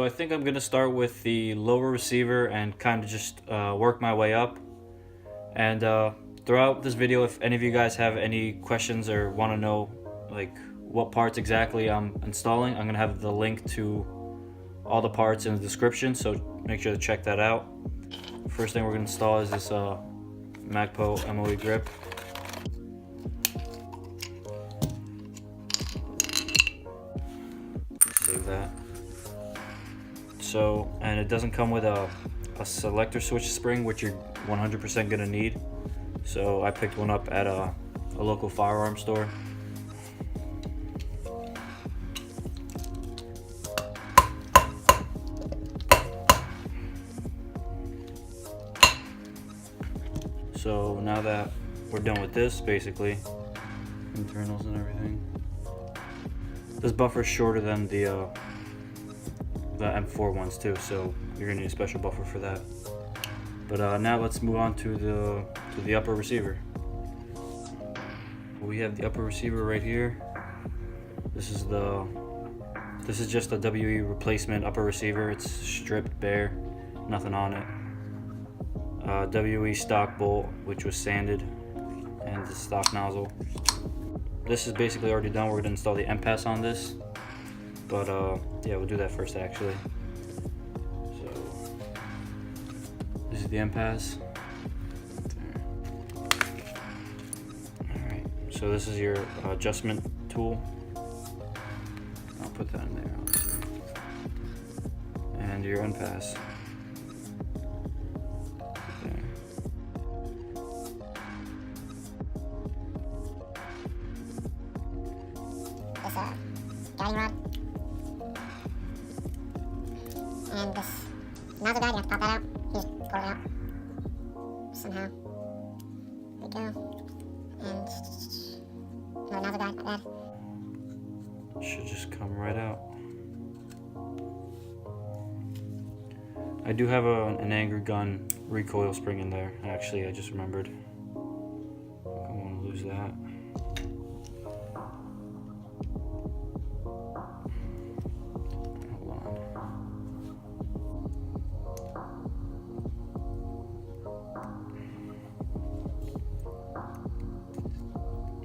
So I think I'm gonna start with the lower receiver and kind of just work my way up. And throughout this video, if any of you guys have any questions or want to know like what parts exactly I'm installing, I'm gonna have the link to all the parts in the description, so make sure to check that out. First thing we're gonna install is this Magpul Grip. Save that. So, and it doesn't come with a selector switch spring, which you're 100% gonna need. So I picked one up at a local firearm store. So now that we're done with this, basically, internals and everything, this buffer is shorter than the M4 ones too, so you're gonna need a special buffer for that. But now let's move on to the upper receiver. We have the upper receiver right here. This is just a WE replacement upper receiver. It's stripped bare, nothing on it. WE stock bolt, which was sanded, and the stock nozzle. This is basically already done. We're gonna install the Npas on this, but yeah, we'll do that first actually. So this is the Npas. Alright, so this is your adjustment tool. I'll put that in there, obviously. And your Npas. Guiding rod, and this nozzle guide, you have to pop that out. You just pull it out somehow. There we go. And another nozzle guide, not bad. Should just come right out. I do have an Angry Gun recoil spring in there. Actually, I just remembered. I don't want to lose that.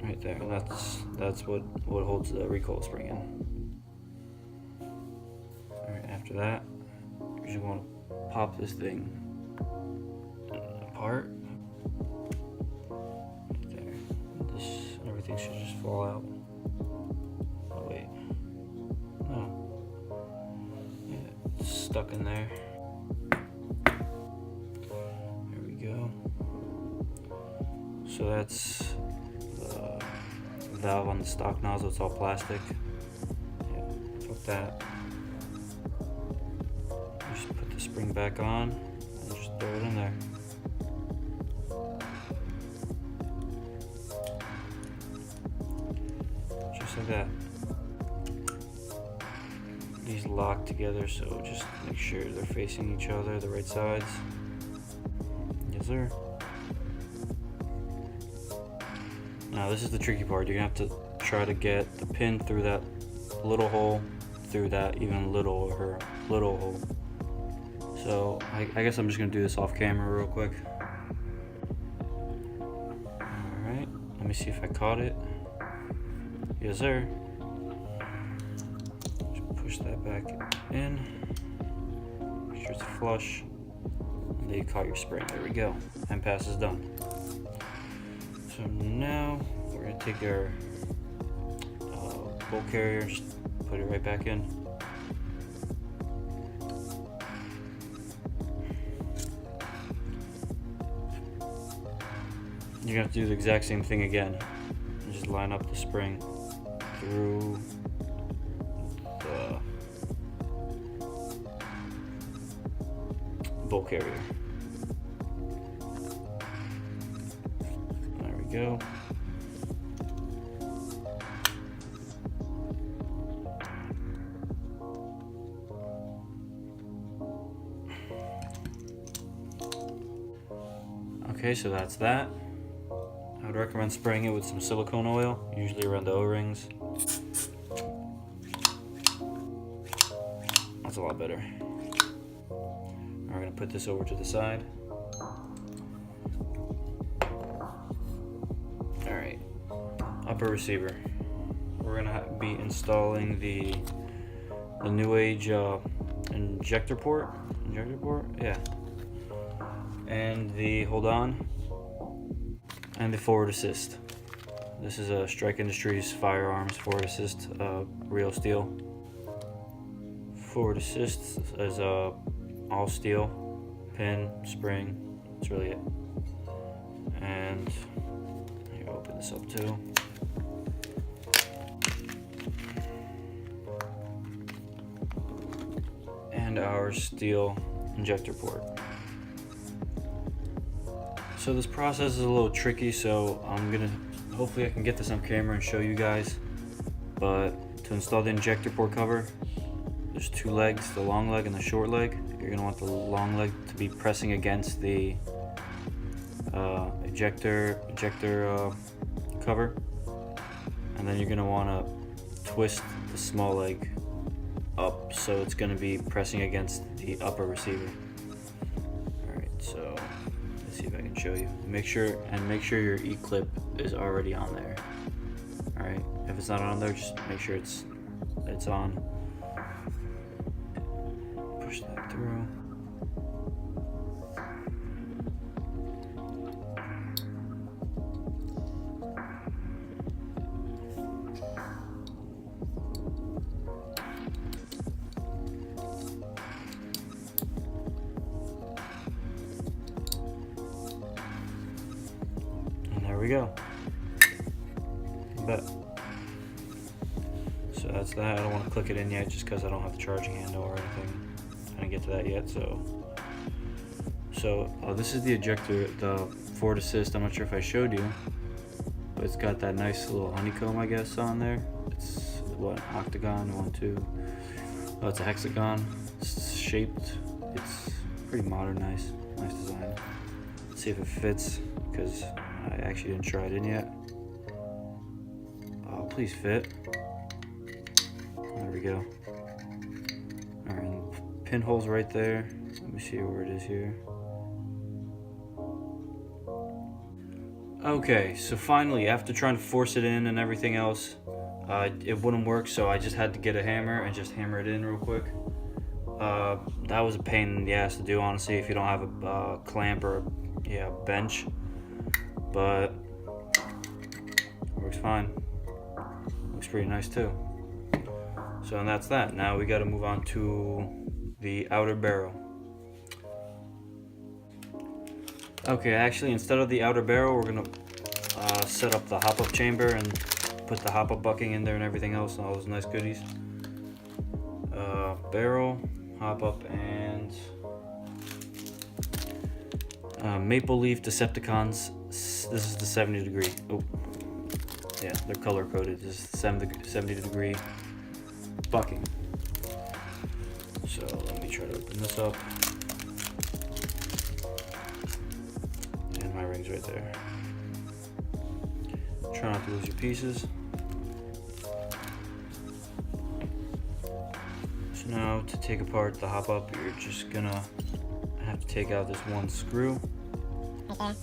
Right there, that's what holds the recoil spring in. Alright, after that, you just want to pop this thing apart. Right there. Everything should just fall out. Oh wait. No. Yeah, it's stuck in there. There we go. So that's valve on the stock nozzle. It's all plastic. Yeah, fuck that. Just put the spring back on and just throw it in there. Just like that. These lock together, so just make sure they're facing each other, the right sides. Yes, sir. Now this is the tricky part. You're gonna have to try to get the pin through that little hole, through that even little hole. So I guess I'm just gonna do this off camera real quick. Alright, let me see if I caught it. Yes sir. Just push that back in. Make sure it's flush. And then you caught your spring. There we go. Npas is done. So now we're going to take our bolt carrier, just put it right back in. You're going to have to do the exact same thing again. Just line up the spring through the bolt carrier. Go. Okay, so that's that. I would recommend spraying it with some silicone oil, usually around the O-rings. That's a lot better. We're gonna put this over to the side. All right, upper receiver. We're gonna be installing the NewAge ejector port, yeah, and the and the forward assist. This is a Strike Industries Firearms forward assist, real steel. Forward assist is all steel, pin, spring. That's really it. And here, open this up too. And our steel injector port. So this process is a little tricky, so hopefully I can get this on camera and show you guys. But to install the injector port cover, there's two legs, the long leg and the short leg. You're gonna want the long leg to be pressing against the ejector cover, and then you're gonna want to twist the small leg up so it's gonna be pressing against the upper receiver. All right, so let's see if I can show you. Make sure your E-clip is already on there. All right, if it's not on there, just make sure it's on. Push that through. There we go. Bet. So that's that. I don't want to click it in yet just because I don't have the charging handle or anything. I didn't get to that yet. So this is the ejector, the forward assist. I'm not sure if I showed you, but it's got that nice little honeycomb, I guess, on there. It's what, octagon, 1, 2. Oh, it's a hexagon. It's shaped. It's pretty modern, nice design. Let's see if it fits, because I actually didn't try it in yet. Oh, please fit. There we go. Alright, pinhole's right there. Let me see where it is here. Okay, so finally, after trying to force it in and everything else, it wouldn't work, so I just had to get a hammer and just hammer it in real quick. That was a pain in the ass to do, honestly, if you don't have a clamp or a bench. But works fine. Looks pretty nice too. So and that's that. Now we got to move on to the outer barrel. Okay, actually, instead of the outer barrel, we're gonna set up the hop-up chamber and put the hop-up bucking in there and everything else, and all those nice goodies. Barrel, hop-up, and Maple Leaf Decepticons. This is the 70 degree. Oh, yeah, they're color coded. This is 70 degree bucking. So let me try to open this up. And my ring's right there. Try not to lose your pieces. So now to take apart the hop up, you're just gonna have to take out this one screw. Okay.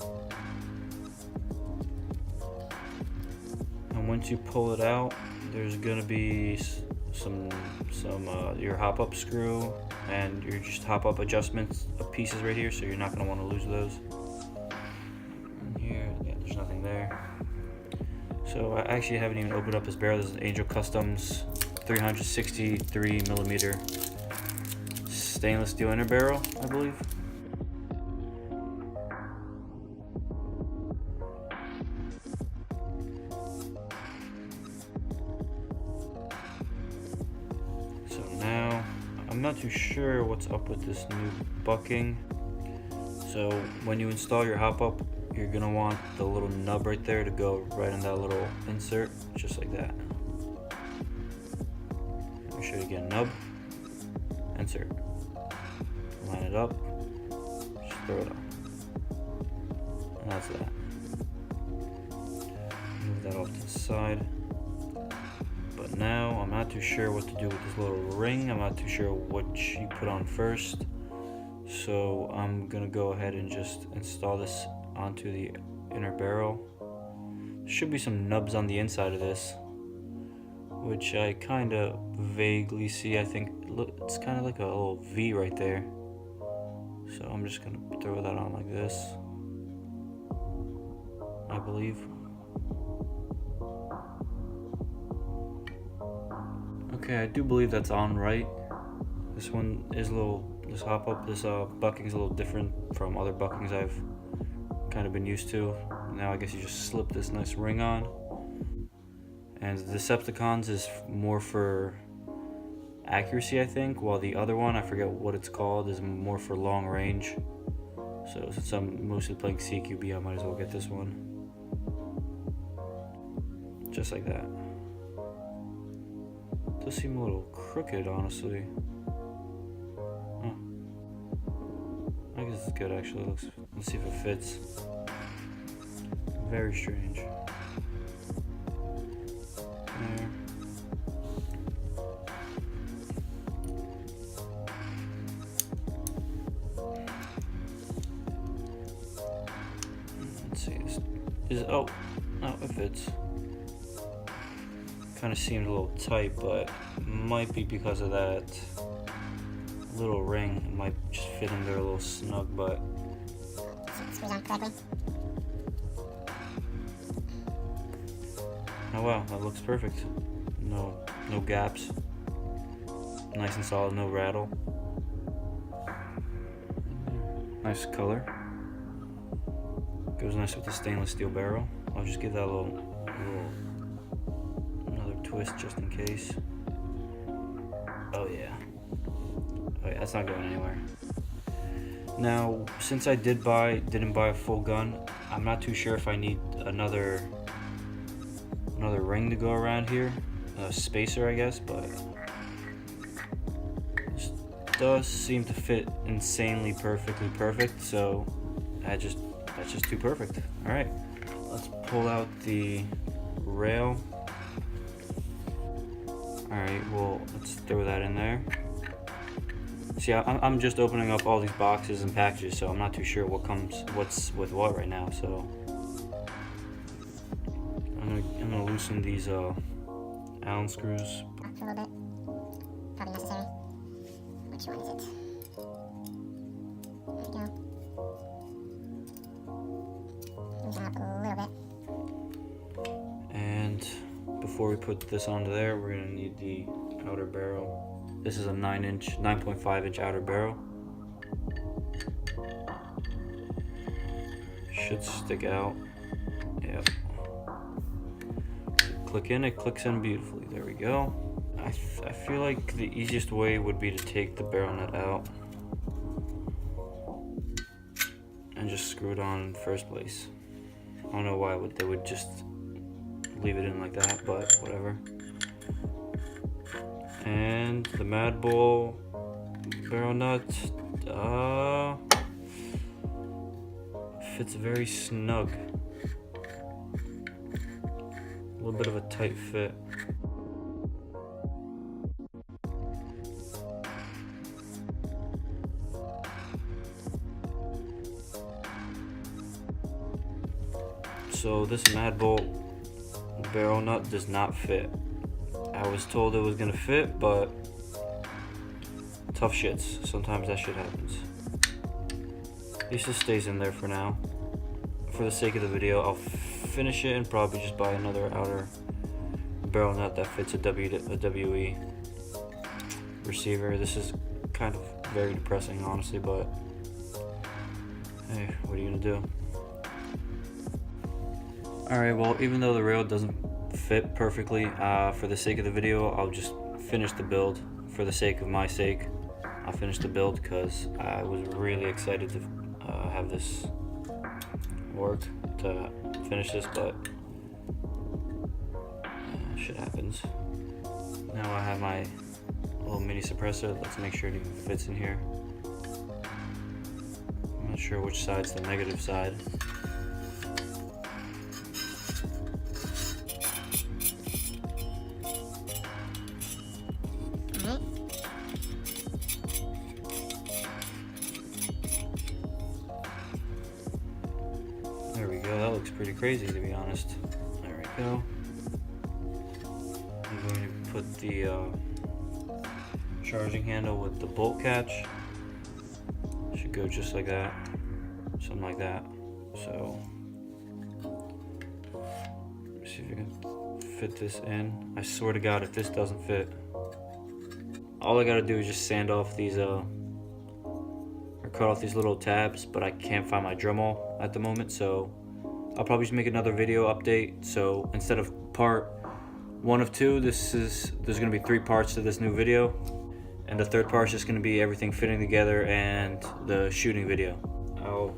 And once you pull it out, there's gonna be some your hop-up screw and your just hop-up adjustments of pieces right here, so you're not gonna want to lose those. And here, yeah, there's nothing there. So I actually haven't even opened up this barrel. This is Angel Customs 363mm stainless steel inner barrel, I believe. I'm not too sure what's up with this new bucking. So when you install your hop-up, you're gonna want the little nub right there to go right in that little insert, just like that. Let me show you again. Nub, insert, line it up, just throw it on, and that's that. Move that off to the side. But now I'm not too sure what to do with this little ring. I'm not too sure what you put on first. So I'm gonna go ahead and just install this onto the inner barrel. Should be some nubs on the inside of this, which I kind of vaguely see. I think it's kind of like a little V right there. So I'm just gonna throw that on like this, I believe. Okay, I do believe that's on right. This one is a little, this Hopup, this bucking is a little different from other buckings I've kind of been used to. Now I guess you just slip this nice ring on. And the Decepticons is more for accuracy, I think, while the other one, I forget what it's called, is more for long range. So since I'm mostly playing CQB, I might as well get this one. Just like that. Does seem a little crooked, honestly. Oh. I guess it's good, actually. Let's see if it fits. Very strange. There. Let's see. Oh, it fits. Kind of seemed a little tight, but might be because of that little ring. It might just fit in there a little snug, but Squeeze on correctly. oh wow, that looks perfect. No gaps. Nice and solid, no rattle. Nice color. Goes nice with the stainless steel barrel. I'll just give that a little another twist just in case. Oh yeah, that's not going anywhere. Now, since I didn't buy a full gun, I'm not too sure if I need another ring to go around here, a spacer, I guess, but this does seem to fit insanely perfect. So that's just too perfect. All right, let's pull out the rail. All right, well, let's throw that in there. See, I'm just opening up all these boxes and packages, so I'm not too sure what's with what right now. So I'm gonna loosen these Allen screws. A little bit. Probably necessary. Which one is it? There we go. Loosen up a little bit. And before we put this onto there, we're gonna need the outer barrel. This is a 9.5 inch outer barrel. Should stick out. Yep. Click in, it clicks in beautifully. There we go. I feel like the easiest way would be to take the barrel nut out and just screw it on in the first place. I don't know why they would just leave it in like that, but whatever. And the Madbull barrel nut fits very snug. A little bit of a tight fit. So this Madbull barrel nut does not fit. I was told it was gonna fit, but tough shits. Sometimes that shit happens. At least it stays in there for now. For the sake of the video, I'll finish it and probably just buy another outer barrel nut that fits a WE receiver. This is kind of very depressing, honestly, but hey, what are you gonna do? Alright, well, even though the rail doesn't fit perfectly, for the sake of the video, I'll just finish the build. For the sake of my sake, I'll finish the build because I was really excited to have this work, to finish this, but shit happens. Now I have my little mini suppressor. Let's make sure it even fits in here. I'm not sure which side's the negative side. pretty crazy, to be honest. There we go. I'm going to put the charging handle with the bolt catch. Should go just like that, something like that. So let's see if I can fit this in. I swear to God, if this doesn't fit, all I gotta do is just sand off these or cut off these little tabs, but I can't find my Dremel at the moment, so I'll probably just make another video update. So instead of part 1 of 2, there's gonna be 3 parts to this new video, and the third part is just gonna be everything fitting together and the shooting video. I'll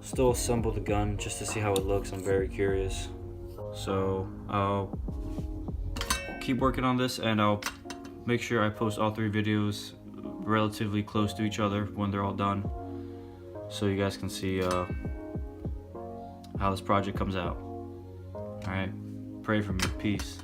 still assemble the gun just to see how it looks. I'm very curious. So I'll keep working on this, and I'll make sure I post all 3 videos relatively close to each other when they're all done, so you guys can see how this project comes out. Alright, pray for me. Peace.